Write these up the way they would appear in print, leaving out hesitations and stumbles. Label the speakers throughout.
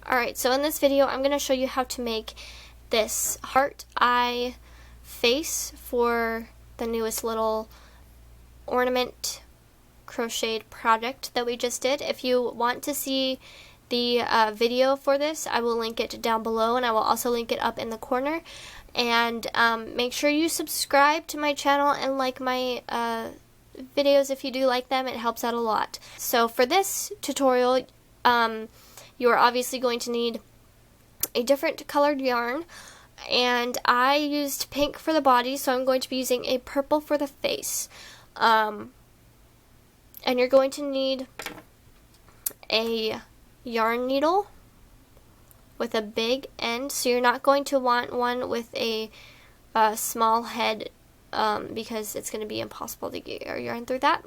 Speaker 1: Alright, so in this video I'm going to show you how to make this heart eye face for the newest little ornament crocheted project that we just did. If you want to see the video for this, I will link it down below, and I will also link it up in the corner. And make sure you subscribe to my channel and like my videos if you do like them. It helps out a lot. So for this tutorial, you are obviously going to need a different colored yarn, and I used pink for the body, so I'm going to be using a purple for the face. And you're going to need a yarn needle with a big end, so you're not going to want one with a small head because it's going to be impossible to get your yarn through that.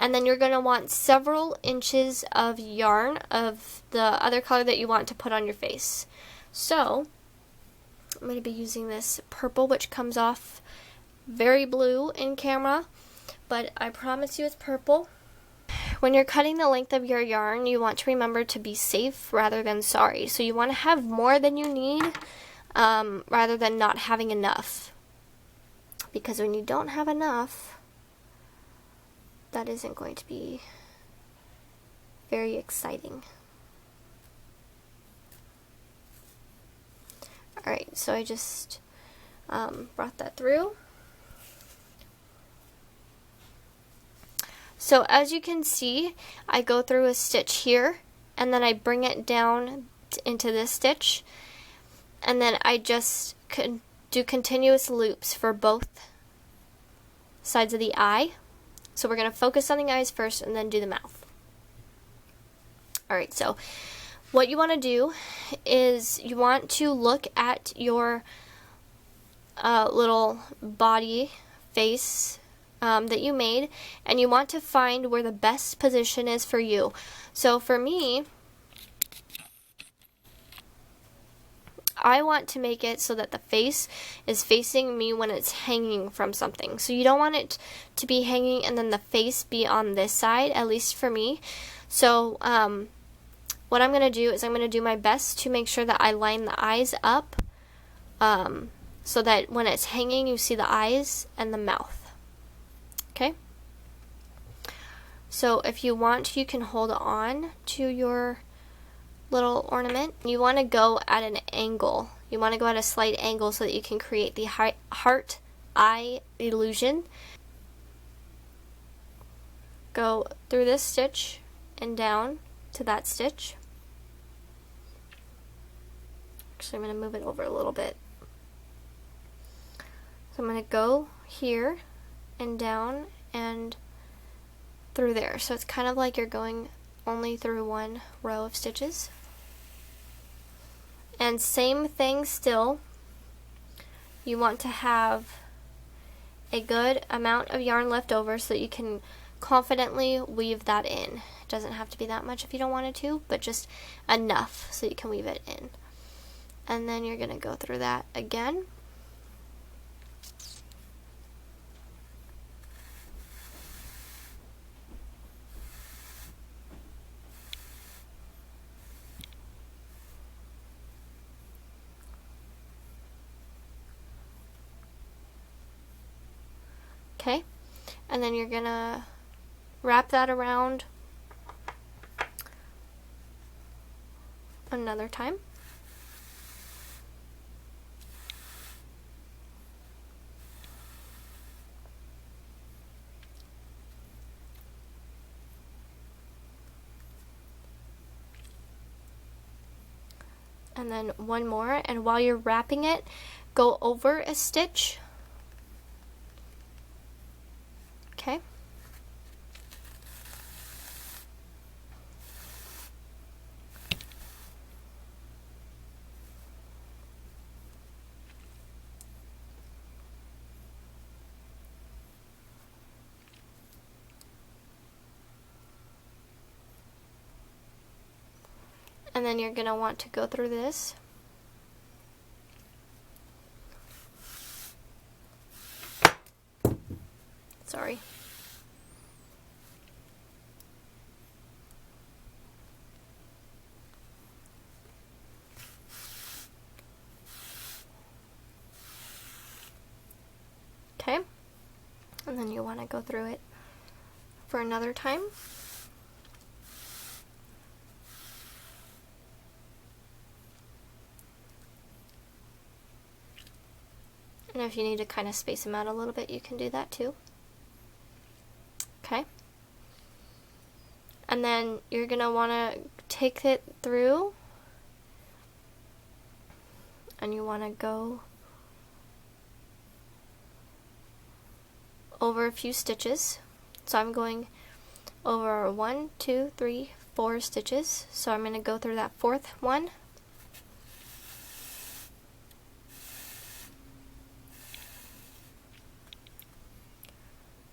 Speaker 1: And then you're going to want several inches of yarn of the other color that you want to put on your face. So I'm going to be using this purple, which comes off very blue in camera, but I promise you it's purple. When you're cutting the length of your yarn, you want to remember to be safe rather than sorry. So you want to have more than you need rather than not having enough. Because when you don't have enough, that isn't going to be very exciting. Alright, so I just brought that through. So as you can see, I go through a stitch here, and then I bring it down into this stitch, and then I just do continuous loops for both sides of the eye. So we're going to focus on the eyes first and then do the mouth. Alright, so what you want to do is you want to look at your little body face that you made, and you want to find where the best position is for you. So for me, I want to make it so that the face is facing me when it's hanging from something. So you don't want it to be hanging and then the face be on this side, at least for me. So what I'm going to do is I'm going to do my best to make sure that I line the eyes up so that when it's hanging you see the eyes and the mouth. Okay? So if you want, you can hold on to your little ornament. You want to go at an angle. You want to go at a slight angle so that you can create the heart eye illusion. Go through this stitch and down to that stitch. Actually, I'm going to move it over a little bit. So I'm going to go here and down and through there. So it's kind of like you're going only through one row of stitches. And same thing still, you want to have a good amount of yarn left over so that you can confidently weave that in. It doesn't have to be that much if you don't want it to, but just enough so you can weave it in. And then you're going to go through that again. Okay, and then you're gonna wrap that around another time. And then one more, and while you're wrapping it, go over a stitch. Okay. And then you're going to want to go through this. Sorry. go through it for another time. And if you need to kind of space them out a little bit, you can do that too. Okay. And then you're going to want to take it through, and you want to go over a few stitches. So I'm going over 1, 2, 3, 4 stitches. So I'm going to go through that fourth one.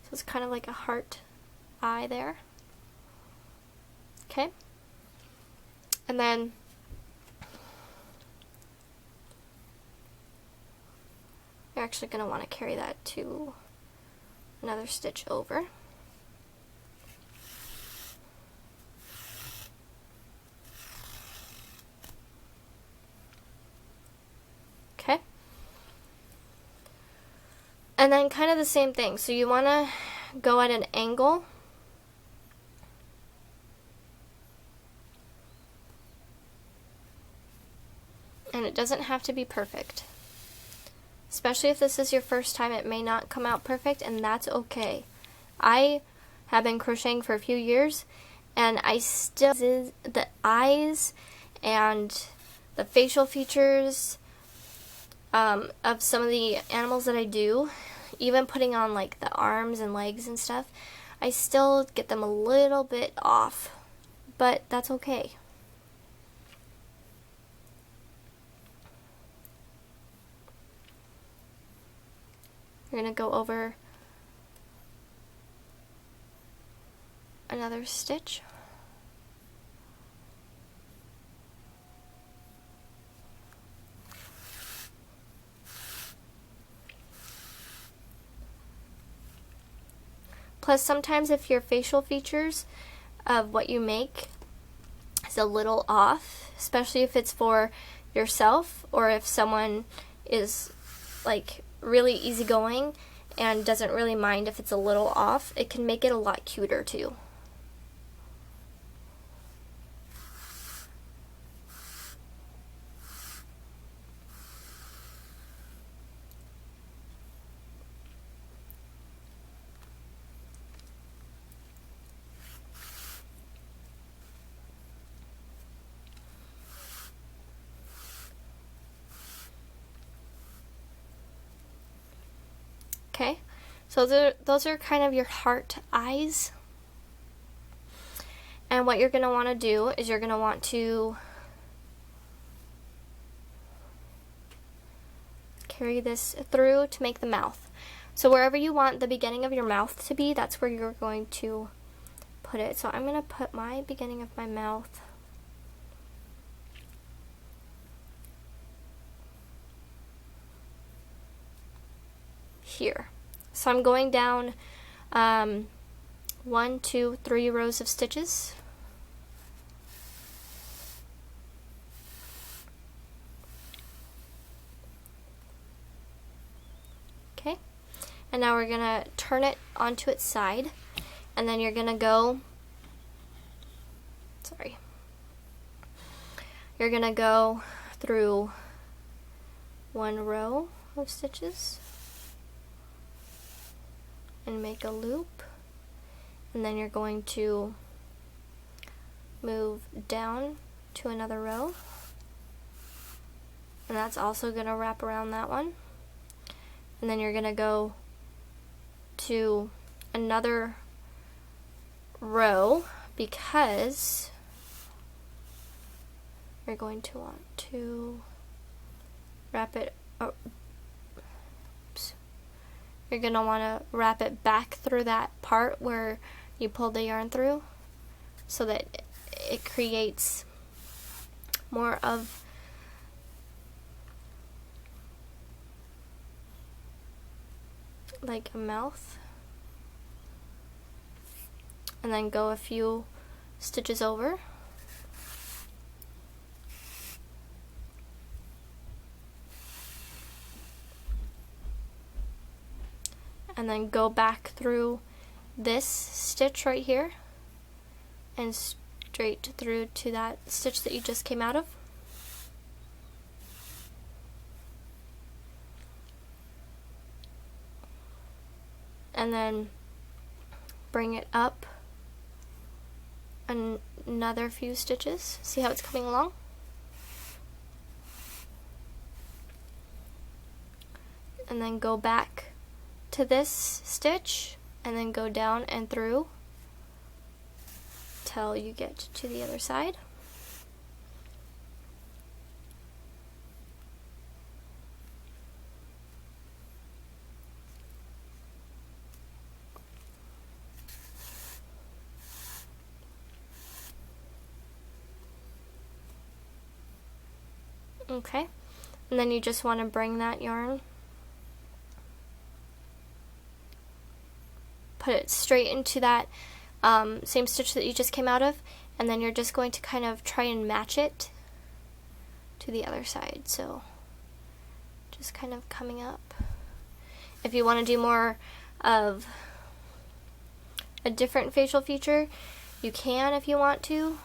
Speaker 1: So it's kind of like a heart eye there. Okay. And then you're actually going to want to carry that to another stitch over. Okay. And then kind of the same thing. So you want to go at an angle. And it doesn't have to be perfect. Especially if this is your first time, it may not come out perfect, and that's okay. I have been crocheting for a few years, and I still, the eyes and the facial features of some of the animals that I do, even putting on like the arms and legs and stuff, I still get them a little bit off, but that's okay. You're going to go over another stitch. Plus, sometimes if your facial features of what you make is a little off, especially if it's for yourself or if someone is like really easygoing and doesn't really mind if it's a little off, it can make it a lot cuter too. Okay, so those are kind of your heart eyes. And what you're going to want to do is you're going to want to carry this through to make the mouth. So wherever you want the beginning of your mouth to be, that's where you're going to put it. So I'm going to put my beginning of my mouth here. So I'm going down 1, 2, 3 rows of stitches. Okay, and now we're gonna turn it onto its side, and then you're gonna go, you're gonna go through 1 row of stitches and make a loop, and then you're going to move down to another row, and that's also going to wrap around that one, and then you're going to go to another row because you're going to want to wrap it You're going to want to wrap it back through that part where you pulled the yarn through so that it creates more of like a mouth. And then go a few stitches over. and then go back through this stitch right here and straight through to that stitch that you just came out of. And then bring it up another few stitches. See how it's coming along? And then go back to this stitch and then go down and through till you get to the other side. Okay, and then you just want to bring that yarn, put it straight into that same stitch that you just came out of, and then you're just going to kind of try and match it to the other side. So just kind of coming up. If you want to do more of a different facial feature, you can if you want to.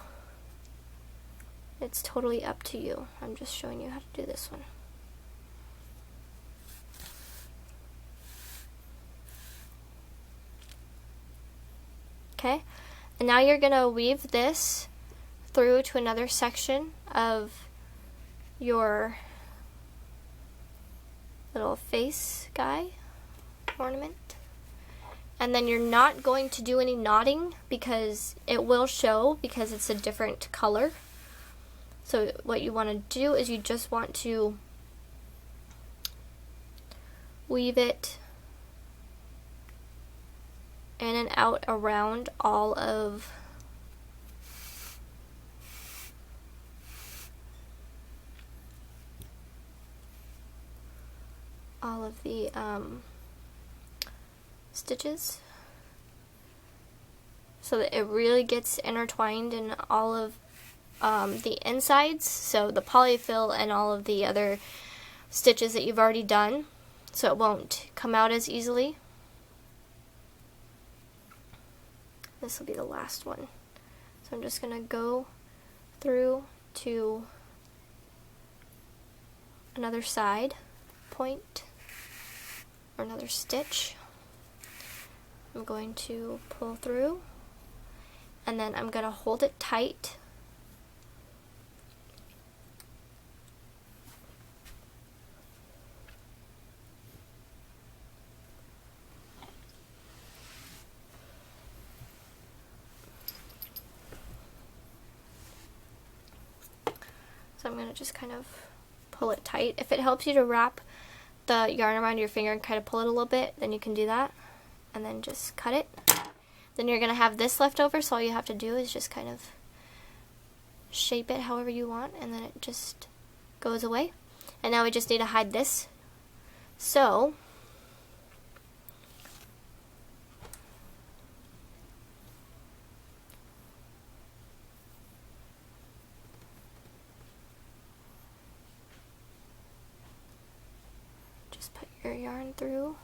Speaker 1: It's totally up to you. I'm just showing you how to do this one. Okay, and now you're going to weave this through to another section of your little face guy ornament. And then you're not going to do any knotting because it will show because it's a different color. So what you want to do is you just want to weave it in and out around all of the stitches so that it really gets intertwined in all of the insides, so the polyfill and all of the other stitches that you've already done, so it won't come out as easily. This will be the last one. So I'm just going to go through to another side point or another stitch. I'm going to pull through and then I'm going to hold it tight. So I'm going to just kind of pull it tight. If it helps you to wrap the yarn around your finger and kind of pull it a little bit, then you can do that. And then just cut it. Then you're going to have this left over, so all you have to do is just kind of shape it however you want, and then it just goes away. And now we just need to hide this. So just put your yarn through.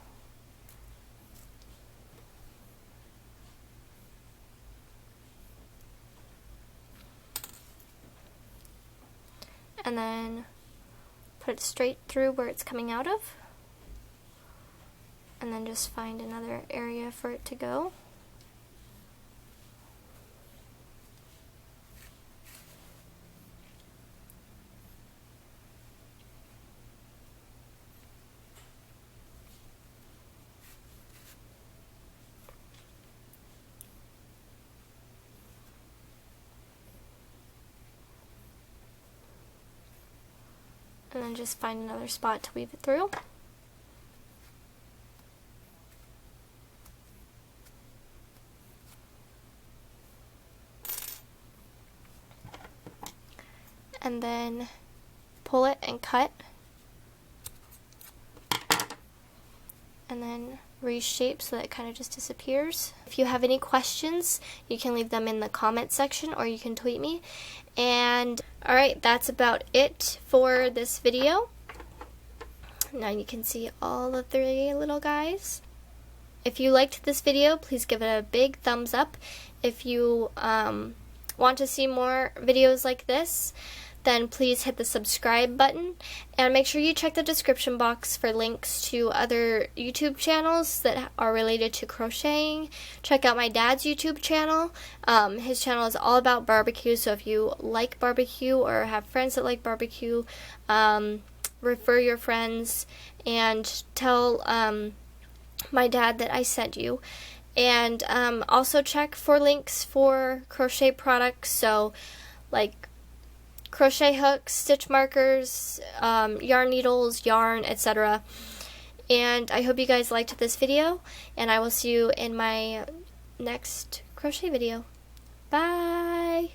Speaker 1: And then put it straight through where it's coming out of. And then just find another area for it to go. And then just find another spot to weave it through. And then pull it and cut. And then reshape so that it kind of just disappears. If you have any questions, you can leave them in the comment section or you can tweet me. And alright, that's about it for this video. Now you can see all of the little guys. if you liked this video, please give it a big thumbs up. If you want to see more videos like this, then please hit the subscribe button, and make sure you check the description box for links to other YouTube channels that are related to crocheting. Check out my dad's YouTube channel. His channel is all about barbecue, so if you like barbecue or have friends that like barbecue, refer your friends and tell my dad that I sent you. And also check for links for crochet products, so like crochet hooks, stitch markers, yarn needles, yarn, etc. And I hope you guys liked this video, and I will see you in my next crochet video. Bye!